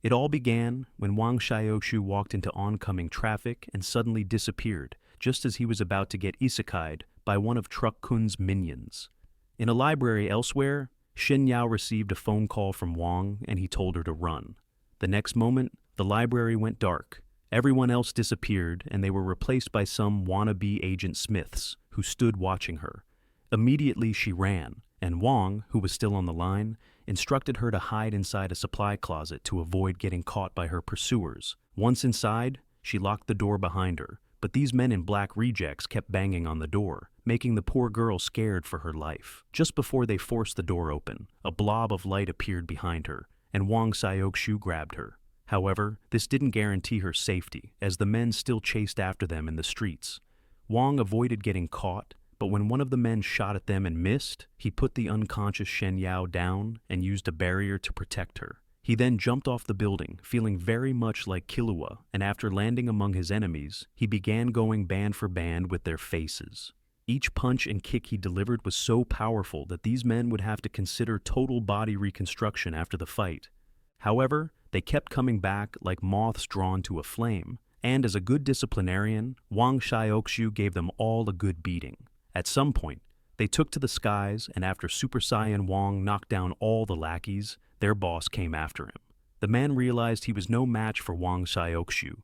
It all began when Wang Xiaoshu walked into oncoming traffic and suddenly disappeared, just as he was about to get isekai'd by one of Truck Kun's minions. In a library elsewhere, Shen Yao received a phone call from Wang and he told her to run. The next moment, the library went dark. Everyone else disappeared and they were replaced by some wannabe Agent Smiths who stood watching her. Immediately she ran, and Wang, who was still on the line, instructed her to hide inside a supply closet to avoid getting caught by her pursuers. Once inside, she locked the door behind her, but these men in black rejects kept banging on the door, making the poor girl scared for her life. Just before they forced the door open, a blob of light appeared behind her, and Wang Xiaoshu grabbed her. However, this didn't guarantee her safety, as the men still chased after them in the streets. Wang avoided getting caught, but when one of the men shot at them and missed, he put the unconscious Shen Yao down and used a barrier to protect her. He then jumped off the building, feeling very much like Killua, and after landing among his enemies, he began going band for band with their faces. Each punch and kick he delivered was so powerful that these men would have to consider total body reconstruction after the fight. However, they kept coming back like moths drawn to a flame, and as a good disciplinarian, Wang Xiaoshu gave them all a good beating. At some point, they took to the skies, and after Super Saiyan Wang knocked down all the lackeys, their boss came after him. The man realized he was no match for Wang Xiaoshu,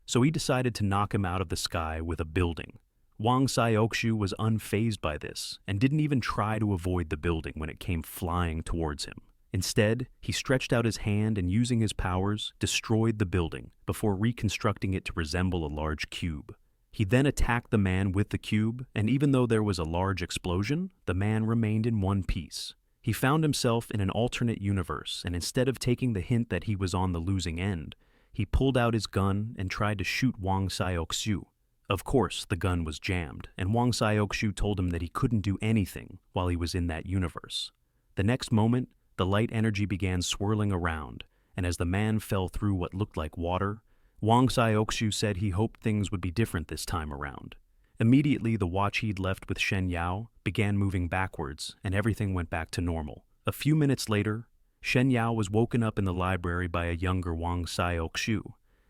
so he decided to knock him out of the sky with a building. Wang Xiaoshu was unfazed by this and didn't even try to avoid the building when it came flying towards him. Instead, he stretched out his hand and using his powers, destroyed the building before reconstructing it to resemble a large cube. He then attacked the man with the cube, and even though there was a large explosion, the man remained in one piece. He found himself in an alternate universe, and instead of taking the hint that he was on the losing end, he pulled out his gun and tried to shoot Wang Xiaoshu. Of course, the gun was jammed, and Wang Xiaoshu told him that he couldn't do anything while he was in that universe. The next moment, the light energy began swirling around, and as the man fell through what looked like water, Wang Xiaoshu said he hoped things would be different this time around. Immediately, the watch he'd left with Shen Yao began moving backwards, and everything went back to normal. A few minutes later, Shen Yao was woken up in the library by a younger Wang Xiaoshu,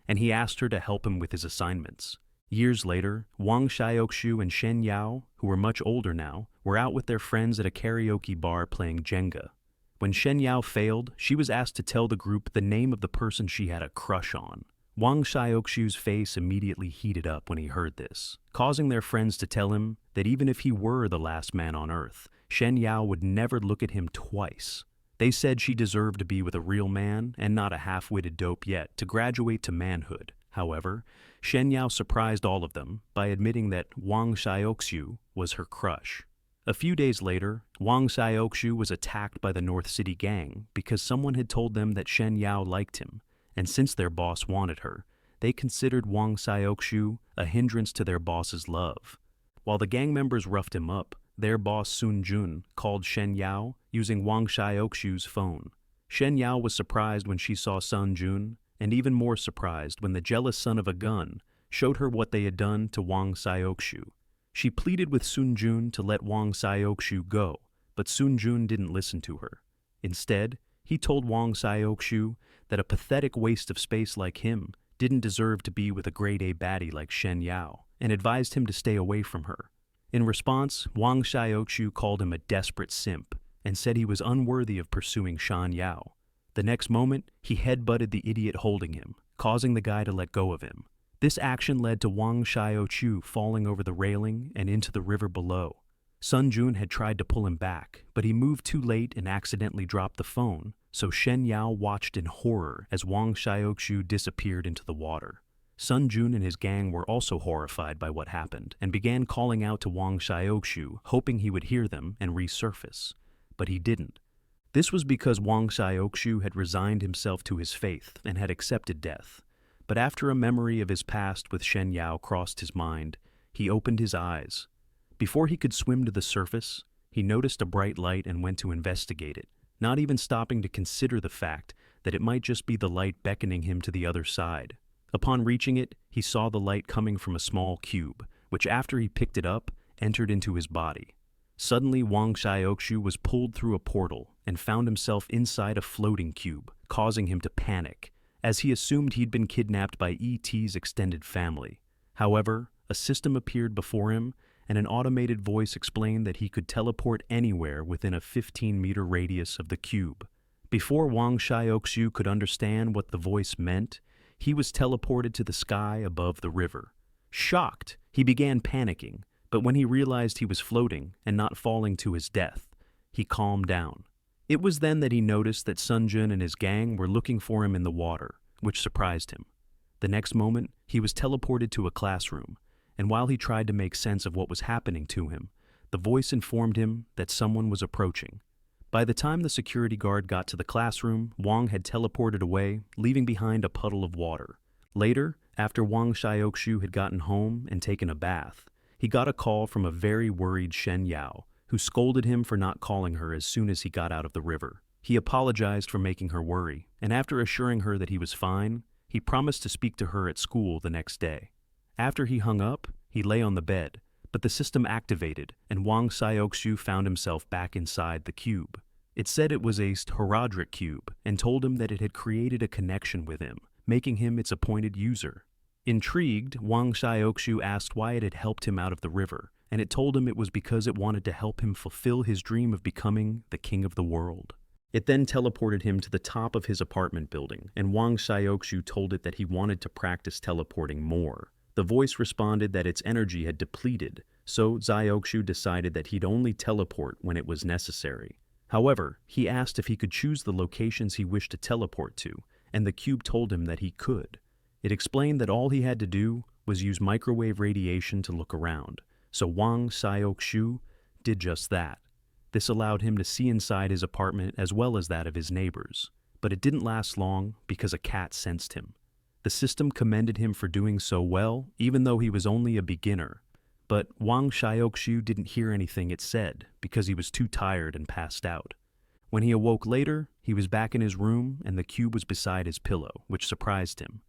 and he asked her to help him with his assignments. Years later, Wang Xiaoshu and Shen Yao, who were much older now, were out with their friends at a karaoke bar playing Jenga. When Shen Yao failed, she was asked to tell the group the name of the person she had a crush on. Wang Xiaoshu's face immediately heated up when he heard this, causing their friends to tell him that even if he were the last man on Earth, Shen Yao would never look at him twice. They said she deserved to be with a real man and not a half-witted dope yet to graduate to manhood. However, Shen Yao surprised all of them by admitting that Wang Xiaoshu was her crush. A few days later, Wang Xiaoshu was attacked by the North City gang because someone had told them that Shen Yao liked him, and since their boss wanted her, they considered Wang Xiaoshu a hindrance to their boss's love. While the gang members roughed him up, their boss Sun Jun called Shen Yao using Wang Xiaoshu's phone. Shen Yao was surprised when she saw Sun Jun, and even more surprised when the jealous son of a gun showed her what they had done to Wang Xiaoshu. She pleaded with Sun Jun to let Wang Xiaoshu go, but Sun Jun didn't listen to her. Instead, he told Wang Xiaoshu that a pathetic waste of space like him didn't deserve to be with a grade-A baddie like Shen Yao, and advised him to stay away from her. In response, Wang Xiaoshu called him a desperate simp and said he was unworthy of pursuing Shen Yao. The next moment, he headbutted the idiot holding him, causing the guy to let go of him. This action led to Wang Xiaoshu falling over the railing and into the river below. Sun Jun had tried to pull him back, but he moved too late and accidentally dropped the phone, so Shen Yao watched in horror as Wang Xiaoshu disappeared into the water. Sun Jun and his gang were also horrified by what happened and began calling out to Wang Xiaoshu, hoping he would hear them and resurface. But he didn't. This was because Wang Xiaoshu had resigned himself to his faith and had accepted death. But after a memory of his past with Shen Yao crossed his mind, he opened his eyes. Before he could swim to the surface, he noticed a bright light and went to investigate it, not even stopping to consider the fact that it might just be the light beckoning him to the other side. Upon reaching it, he saw the light coming from a small cube, which after he picked it up, entered into his body. Suddenly, Wang Xiaoshu was pulled through a portal and found himself inside a floating cube, causing him to panic. as he assumed he'd been kidnapped by E.T.'s extended family. However, a system appeared before him, and an automated voice explained that he could teleport anywhere within a 15-meter radius of the cube. Before Wang Xiaoxiu could understand what the voice meant, he was teleported to the sky above the river. Shocked, he began panicking, but when he realized he was floating and not falling to his death, he calmed down. It was then that he noticed that Sun Jun and his gang were looking for him in the water, which surprised him. The next moment, he was teleported to a classroom, and while he tried to make sense of what was happening to him, the voice informed him that someone was approaching. By the time the security guard got to the classroom, Wang had teleported away, leaving behind a puddle of water. Later, after Wang Xiaoxiu had gotten home and taken a bath, he got a call from a very worried Shen Yao, who scolded him for not calling her as soon as he got out of the river. He apologized for making her worry, and after assuring her that he was fine, he promised to speak to her at school the next day. After he hung up, he lay on the bed, but the system activated, and Wang Xiaoxiu found himself back inside the cube. It said it was a Horadric cube, and told him that it had created a connection with him, making him its appointed user. Intrigued, Wang Xiaoxiu asked why it had helped him out of the river, and it told him it was because it wanted to help him fulfill his dream of becoming the king of the world. It then teleported him to the top of his apartment building, and Wang Xiaoxiu told it that he wanted to practice teleporting more. The voice responded that its energy had depleted, so Xiaoxiu decided that he'd only teleport when it was necessary. However, he asked if he could choose the locations he wished to teleport to, and the cube told him that he could. It explained that all he had to do was use microwave radiation to look around, so Wang Xiaoxiu did just that. This allowed him to see inside his apartment as well as that of his neighbors, but it didn't last long because a cat sensed him. The system commended him for doing so well, even though he was only a beginner. But Wang Xiaoxiu didn't hear anything it said because he was too tired and passed out. When he awoke later, he was back in his room and the cube was beside his pillow, which surprised him.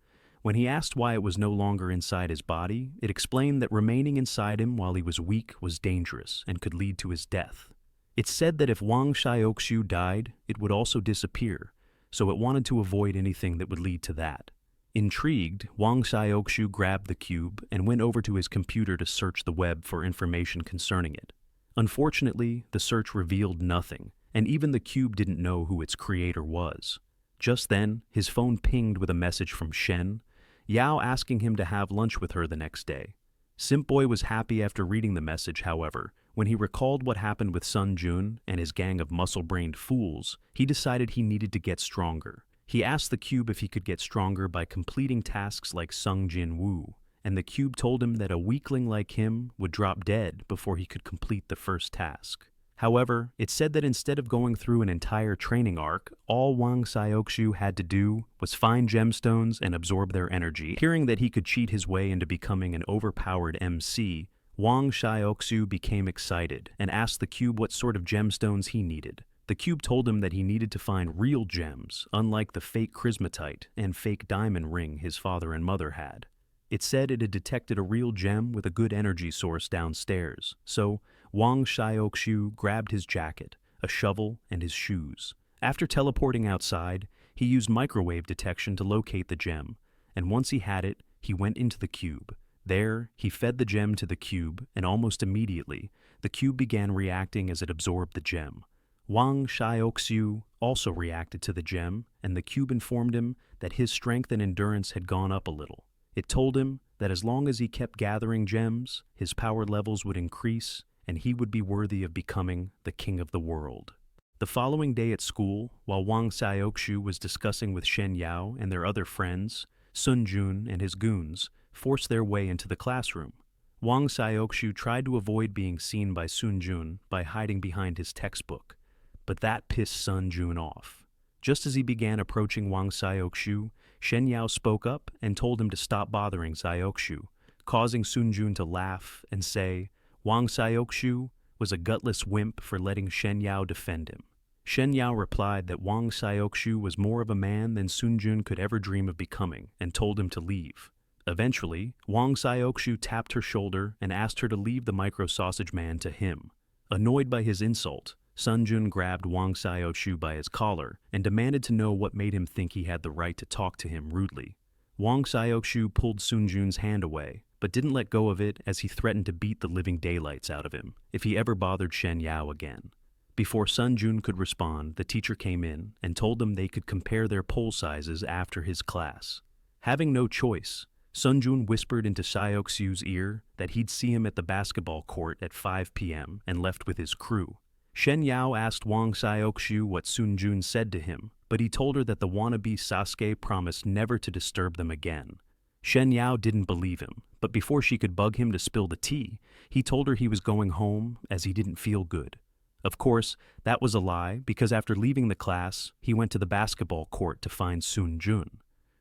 When he asked why it was no longer inside his body, it explained that remaining inside him while he was weak was dangerous and could lead to his death. It said that if Wang Xiaoxiu died, it would also disappear, so it wanted to avoid anything that would lead to that. Intrigued, Wang Xiaoxiu grabbed the cube and went over to his computer to search the web for information concerning it. Unfortunately, the search revealed nothing, and even the cube didn't know who its creator was. Just then, his phone pinged with a message from Shen Yao asking him to have lunch with her the next day. Simp Boy was happy after reading the message, however. When he recalled what happened with Sun Jun and his gang of muscle-brained fools, he decided he needed to get stronger. He asked the cube if he could get stronger by completing tasks like Sung Jin Woo, and the cube told him that a weakling like him would drop dead before he could complete the first task. However, it said that instead of going through an entire training arc, all Wang Xiaoxiu had to do was find gemstones and absorb their energy. Hearing that he could cheat his way into becoming an overpowered MC, Wang Xiaoxiu became excited and asked the cube what sort of gemstones he needed. The cube told him that he needed to find real gems, unlike the fake Chrismatite and fake diamond ring his father and mother had. It said it had detected a real gem with a good energy source downstairs, so Wang Xiaoxiu grabbed his jacket, a shovel, and his shoes. After teleporting outside, he used microwave detection to locate the gem, and once he had it, he went into the cube. There, he fed the gem to the cube, and almost immediately, the cube began reacting as it absorbed the gem. Wang Xiaoxiu also reacted to the gem, and the cube informed him that his strength and endurance had gone up a little. It told him that as long as he kept gathering gems, his power levels would increase, and he would be worthy of becoming the king of the world. The following day at school, while Wang Xiaoxiu was discussing with Shen Yao and their other friends, Sun Jun and his goons forced their way into the classroom. Wang Xiaoxiu tried to avoid being seen by Sun Jun by hiding behind his textbook, but that pissed Sun Jun off. Just as he began approaching Wang Xiaoxiu, Shen Yao spoke up and told him to stop bothering Xiaoxiu, causing Sun Jun to laugh and say Wang Xiaoxiu was a gutless wimp for letting Shen Yao defend him. Shen Yao replied that Wang Xiaoxiu was more of a man than Sun Jun could ever dream of becoming and told him to leave. Eventually, Wang Xiaoxiu tapped her shoulder and asked her to leave the micro-sausage man to him. Annoyed by his insult, Sun Jun grabbed Wang Xiaoshu by his collar and demanded to know what made him think he had the right to talk to him rudely. Wang Xiaoshu pulled Sun Jun's hand away, but didn't let go of it as he threatened to beat the living daylights out of him if he ever bothered Shen Yao again. Before Sun Jun could respond, the teacher came in and told them they could compare their pole sizes after his class. Having no choice, Sun Jun whispered into Xiaoxiu's ear that he'd see him at the basketball court at 5 p.m. and left with his crew. Shen Yao asked Wang Xiaoxiu what Sun Jun said to him, but he told her that the wannabe Sasuke promised never to disturb them again. Shen Yao didn't believe him, but before she could bug him to spill the tea, he told her he was going home as he didn't feel good. Of course, that was a lie because after leaving the class, he went to the basketball court to find Sun Jun.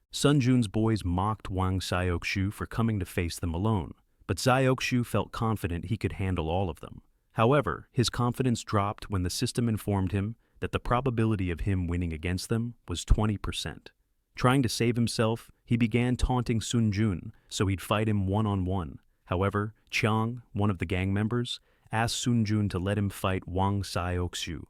Sun Jun's boys mocked Wang Xiaoxiu for coming to face them alone, but Xiaoxiu felt confident he could handle all of them. However, his confidence dropped when the system informed him that the probability of him winning against them was 20%. Trying to save himself, he began taunting Sun Jun so he'd fight him one-on-one. However, Chiang, one of the gang members, asked Sun Jun to let him fight Wang Xiaoxiu.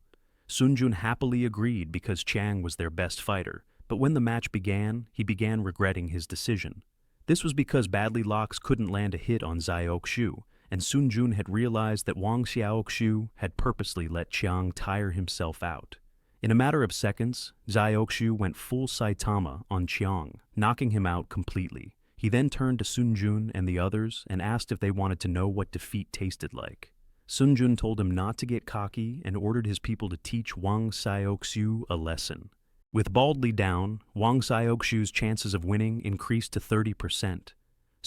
Sun Jun happily agreed because Chiang was their best fighter, but when the match began, he began regretting his decision. This was because Badly Locks couldn't land a hit on Xiaoxiu, and Sun Jun had realized that Wang Xiaoxiu had purposely let Chiang tire himself out. In a matter of seconds, Xiaoxiu went full Saitama on Chiang, knocking him out completely. He then turned to Sun Jun and the others and asked if they wanted to know what defeat tasted like. Sun Jun told him not to get cocky and ordered his people to teach Wang Xiaoxiu a lesson. With baldly down, Wang Xiaoxiu's chances of winning increased to 30%,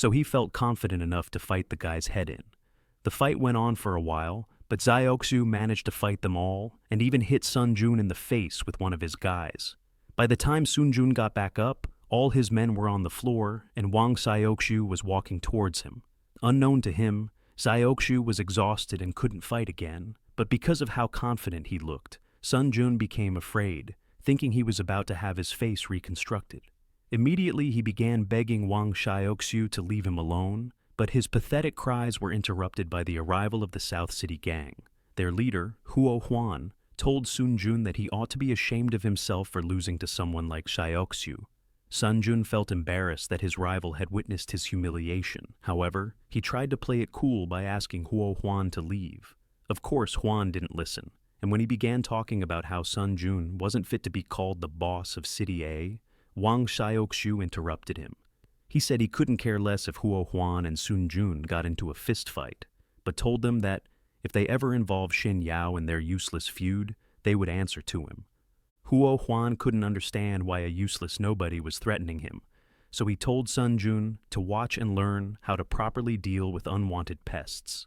so he felt confident enough to fight the guy's head in. The fight went on for a while, but Xiaoxiu managed to fight them all and even hit Sun Jun in the face with one of his guys. By the time Sun Jun got back up, all his men were on the floor and Wang Xiaoxiu was walking towards him. Unknown to him, Xiaoxiu was exhausted and couldn't fight again, but because of how confident he looked, Sun Jun became afraid, thinking he was about to have his face reconstructed. Immediately he began begging Wang Xiaoxiu to leave him alone, but his pathetic cries were interrupted by the arrival of the South City gang. Their leader, Huo Huan, told Sun Jun that he ought to be ashamed of himself for losing to someone like Xiaoxiu. Sun Jun felt embarrassed that his rival had witnessed his humiliation. However, he tried to play it cool by asking Huo Huan to leave. Of course, Huan didn't listen, and when he began talking about how Sun Jun wasn't fit to be called the boss of City A, Wang Xiaoxiu interrupted him. He said he couldn't care less if Huo Huan and Sun Jun got into a fist fight, but told them that if they ever involved Shen Yao in their useless feud, they would answer to him. Huo Huan couldn't understand why a useless nobody was threatening him, so he told Sun Jun to watch and learn how to properly deal with unwanted pests.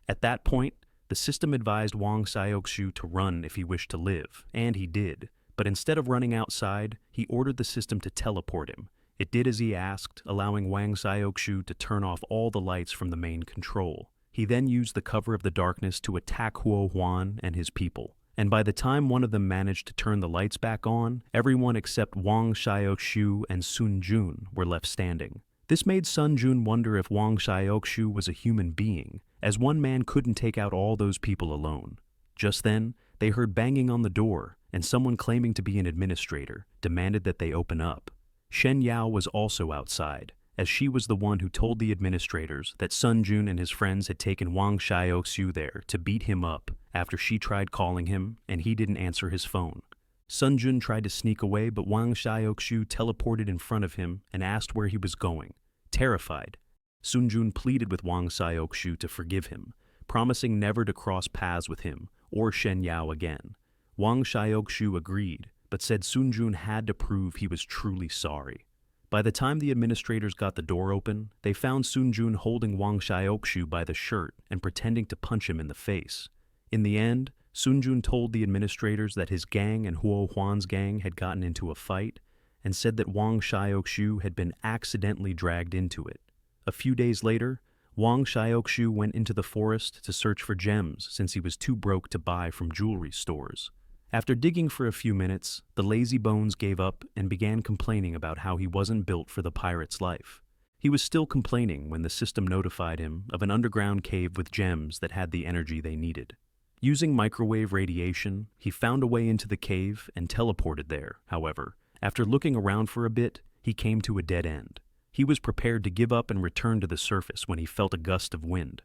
At that point, the system advised Wang Xiaoxiu to run if he wished to live, and he did, but instead of running outside, he ordered the system to teleport him. It did as he asked, allowing Wang Xiaoxiu to turn off all the lights from the main control. He then used the cover of the darkness to attack Huo Huan and his people. And by the time one of them managed to turn the lights back on, everyone except Wang Xiaoxiu and Sun Jun were left standing. This made Sun Jun wonder if Wang Xiaoxiu was a human being, as one man couldn't take out all those people alone. Just then, they heard banging on the door, and someone claiming to be an administrator demanded that they open up. Shen Yao was also outside, as she was the one who told the administrators that Sun Jun and his friends had taken Wang Xiaoxiu there to beat him up after she tried calling him and he didn't answer his phone. Sun Jun tried to sneak away, but Wang Xiaoxiu teleported in front of him and asked where he was going. Terrified, Sun Jun pleaded with Wang Xiaoxiu to forgive him, promising never to cross paths with him or Shen Yao again. Wang Xiaoxiu agreed, but said Sun Jun had to prove he was truly sorry. By the time the administrators got the door open, they found Sun Jun holding Wang Xiaoxiu by the shirt and pretending to punch him in the face. In the end, Sun Jun told the administrators that his gang and Huo Huan's gang had gotten into a fight and said that Wang Xiaoxiu had been accidentally dragged into it. A few days later, Wang Xiaoxiu went into the forest to search for gems since he was too broke to buy from jewelry stores. After digging for a few minutes, the lazy bones gave up and began complaining about how he wasn't built for the pirate's life. He was still complaining when the system notified him of an underground cave with gems that had the energy they needed. Using microwave radiation, he found a way into the cave and teleported there. However, after looking around for a bit, he came to a dead end. He was prepared to give up and return to the surface when he felt a gust of wind.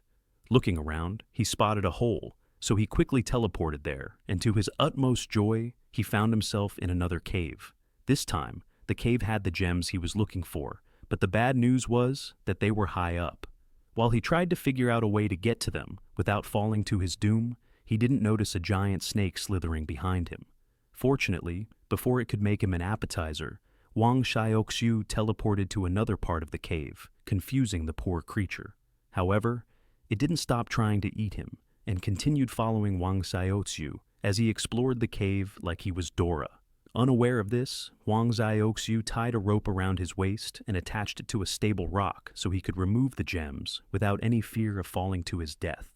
Looking around, he spotted a hole, so he quickly teleported there, and to his utmost joy, he found himself in another cave. This time, the cave had the gems he was looking for, but the bad news was that they were high up. While he tried to figure out a way to get to them without falling to his doom, he didn't notice a giant snake slithering behind him. Fortunately, before it could make him an appetizer, Wang Xiaoxiu teleported to another part of the cave, confusing the poor creature. However, it didn't stop trying to eat him, and continued following Wang Xiaoxiu as he explored the cave like he was Dora. Unaware of this, Wang Xiaoxiu tied a rope around his waist and attached it to a stable rock so he could remove the gems without any fear of falling to his death.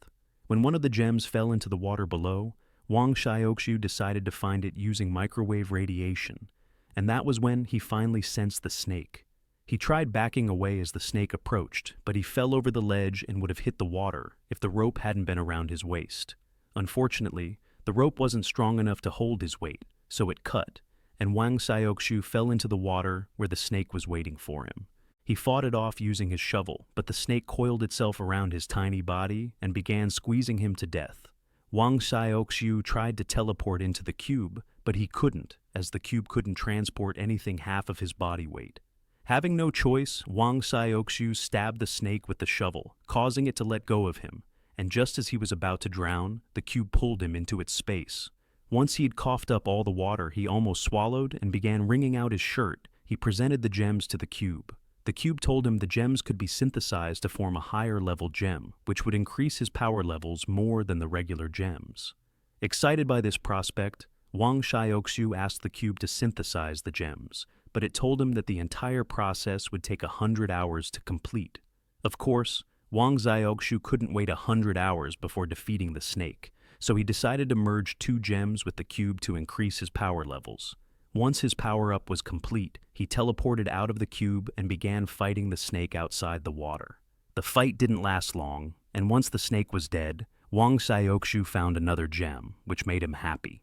When one of the gems fell into the water below, Wang Xiaoxiu decided to find it using microwave radiation, and that was when he finally sensed the snake. He tried backing away as the snake approached, but he fell over the ledge and would have hit the water if the rope hadn't been around his waist. Unfortunately, the rope wasn't strong enough to hold his weight, so it cut, and Wang Xiaoxiu fell into the water where the snake was waiting for him. He fought it off using his shovel, but the snake coiled itself around his tiny body and began squeezing him to death. Wang Xiaoxiu tried to teleport into the cube, but he couldn't, as the cube couldn't transport anything half of his body weight. Having no choice, Wang Xiaoxiu stabbed the snake with the shovel, causing it to let go of him, and just as he was about to drown, the cube pulled him into its space. Once he had coughed up all the water he almost swallowed and began wringing out his shirt, he presented the gems to the cube. The cube told him the gems could be synthesized to form a higher-level gem, which would increase his power levels more than the regular gems. Excited by this prospect, Wang Xiaoxiu asked the cube to synthesize the gems, but it told him that the entire process would take 100 hours to complete. Of course, Wang Xiaoxiu couldn't wait 100 hours before defeating the snake, so he decided to merge 2 gems with the cube to increase his power levels. Once his power-up was complete, he teleported out of the cube and began fighting the snake outside the water. The fight didn't last long, and once the snake was dead, Wang Xiaoxiu found another gem, which made him happy.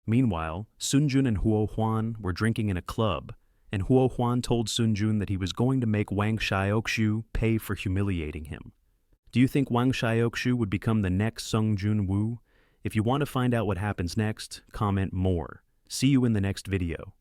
Meanwhile, Sun Jun and Huo Huan were drinking in a club, and Huo Huan told Sun Jun that he was going to make Wang Xiaoxiu pay for humiliating him. Do you think Wang Xiaoxiu would become the next Sung Jun Woo? If you want to find out what happens next, comment more. See you in the next video.